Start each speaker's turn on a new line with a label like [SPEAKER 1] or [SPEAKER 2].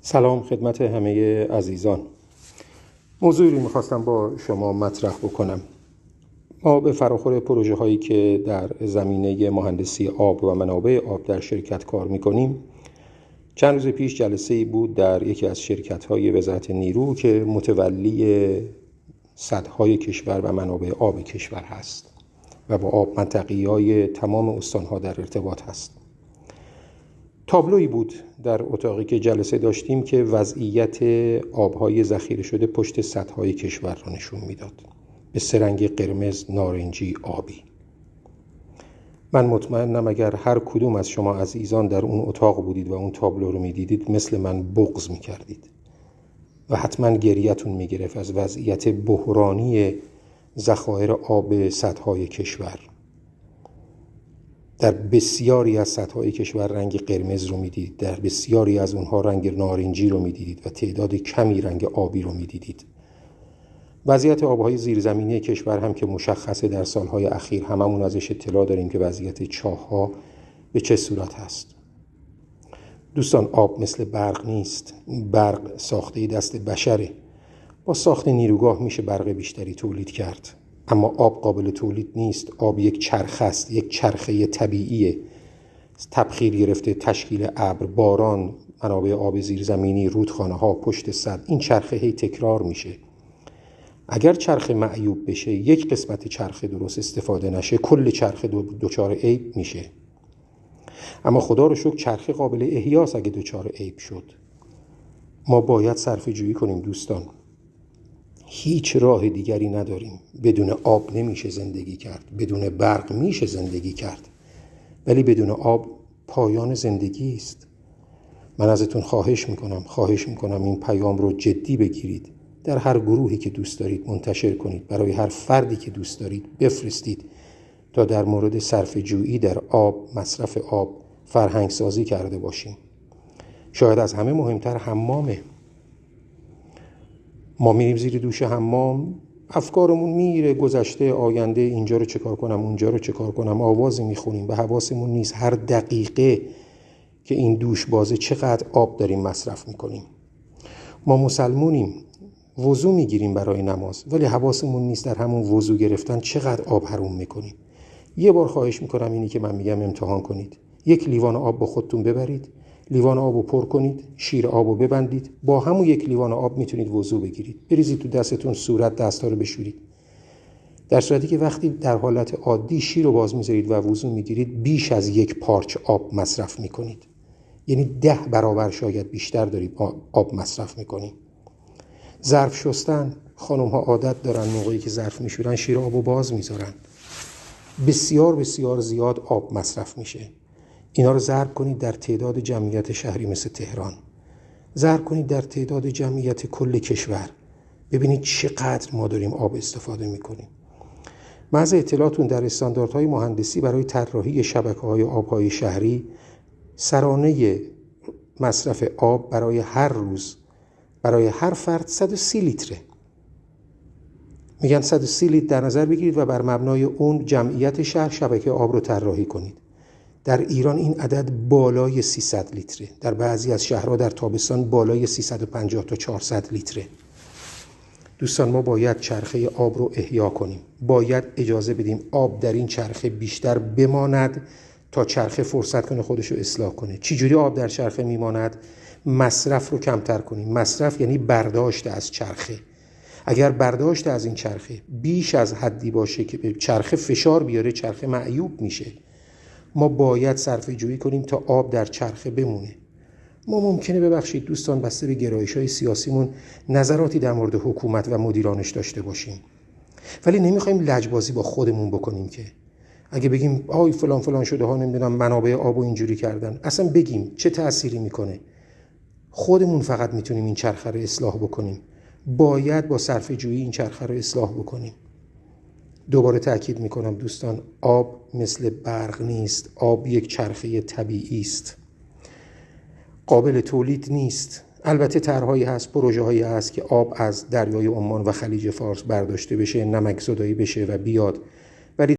[SPEAKER 1] سلام خدمت همه عزیزان. موضوعی رو میخواستم با شما مطرح بکنم. ما به فراخور پروژه هایی که در زمینه مهندسی آب و منابع آب در شرکت کار میکنیم، چند روز پیش جلسه‌ای بود در یکی از شرکت های وزارت نیرو که متولی سدهای کشور و منابع آب کشور هست و با آب منطقی های تمام استانها در ارتباط هست. تابلویی بود در اتاقی که جلسه داشتیم که وضعیت آبهای ذخیره شده پشت سدهای کشور را نشون میداد، به سه رنگ: قرمز، نارنجی، آبی. من مطمئنم اگر هر کدوم از شما عزیزان در اون اتاق بودید و اون تابلو رو میدیدید مثل من بغض میکردید و حتما گریه‌تون میگرفت از وضعیت بحرانی ذخایر آب سدهای کشور. در بسیاری از سدهای کشور رنگ قرمز رو میدیدید، در بسیاری از اونها رنگ نارنجی رو میدیدید و تعداد کمی رنگ آبی رو میدیدید. وضعیت آبهای زیرزمینی کشور هم که مشخصه در سالهای اخیر هممون ازش اطلاع داریم که وضعیت چاه‌ها به چه صورت هست. دوستان، آب مثل برق نیست. برق ساخته دست بشره. با ساخت نیروگاه میشه برق بیشتری تولید کرد، اما آب قابل تولید نیست. آب یک چرخه است، یک چرخه طبیعیه. تبخیر گرفته، تشکیل ابر، باران، منابع آب زیرزمینی، رودخانه ها، پشت سد، این چرخه هی تکرار میشه. اگر چرخه معیوب بشه، یک قسمت چرخه درست استفاده نشه، کل چرخه دچار عیب میشه. اما خدا رو شکر چرخه قابل احیاست اگه دچار عیب شد. ما باید صرفه جویی کنیم دوستان. هیچ راه دیگری نداریم. بدون آب نمیشه زندگی کرد، بدون برق میشه زندگی کرد، ولی بدون آب پایان زندگی است. من ازتون خواهش میکنم این پیام رو جدی بگیرید. در هر گروهی که دوست دارید منتشر کنید، برای هر فردی که دوست دارید بفرستید تا در مورد صرفه جویی در آب، مصرف آب فرهنگ سازی کرده باشیم. شاید از همه مهمتر حمامه. ما میریم زیر دوش حمام، افکارمون میره گذشته، آینده، اینجا رو چکار کنم، اونجا رو چکار کنم، آوازی میخونیم، به حواسمون نیست هر دقیقه که این دوش بازه چقدر آب داریم مصرف میکنیم. ما مسلمونیم، وضو میگیریم برای نماز، ولی حواسمون نیست در همون وضو گرفتن چقدر آب حروم میکنیم. یه بار خواهش میکنم اینی که من میگم امتحان کنید. یک لیوان آب با خودتون ببرید، لیوان آب رو پر کنید، شیر آب رو ببندید، با همون یک لیوان آب میتونید وضو بگیرید. بریزید تو دستتون، صورت، دستا رو بشورید. در صورتی که وقتی در حالت عادی شیر رو باز میذارید و وضو میگیرید، بیش از یک پارچ آب مصرف میکنید. یعنی 10 برابر شاید بیشتر دارید آب مصرف میکنید. ظرف شستن، خانم ها عادت دارن موقعی که ظرف میشورن شیر آب رو باز میذارن. بسیار بسیار زیاد آب مصرف میشه. اینا رو ضرب کنید در تعداد جمعیت شهری مثل تهران، ضرب کنید در تعداد جمعیت کل کشور، ببینید چقدر ما داریم آب استفاده میکنیم. محض اطلاعاتون در استانداردهای مهندسی برای طراحی شبکه‌های آبهای شهری، سرانه مصرف آب برای هر روز برای هر فرد 130 لیتره. میگن 130 لیتر در نظر بگیرید و بر مبنای اون جمعیت شهر شبکه آب رو طراحی کنید. در ایران این عدد بالای 300 لیتره. در بعضی از شهرها در تابستان بالای 350 تا 400 لیتره. دوستان، ما باید چرخه آب رو احیا کنیم. باید اجازه بدیم آب در این چرخه بیشتر بماند تا چرخه فرصت کنه خودش رو اصلاح کنه. چی جوری آب در چرخه میماند؟ مصرف رو کمتر کنیم. مصرف یعنی برداشت از چرخه. اگر برداشت از این چرخه بیش از حدی باشه که به چرخه فشار بیاره، چرخه معیوب میشه. ما باید صرفه جویی کنیم تا آب در چرخه بمونه. ما ممکنه، ببخشید دوستان، بسته به گرایش‌های سیاسیمون نظراتی در مورد حکومت و مدیرانش داشته باشیم، ولی نمیخوایم لجبازی با خودمون بکنیم. که اگه بگیم آی فلان فلان شده ها نمیدونم منابع آب و اینجوری کردن، اصلا بگیم چه تأثیری میکنه؟ خودمون فقط میتونیم این چرخه رو اصلاح بکنیم. باید با صرفه جویی این چرخه رو اصلاح بکنیم. دوباره تأکید میکنم دوستان، آب مثل برق نیست. آب یک چرخه طبیعی است، قابل تولید نیست. البته طرح‌هایی هست، پروژه‌هایی هست که آب از دریای عمان و خلیج فارس برداشته بشه، نمک زدایی بشه و بیاد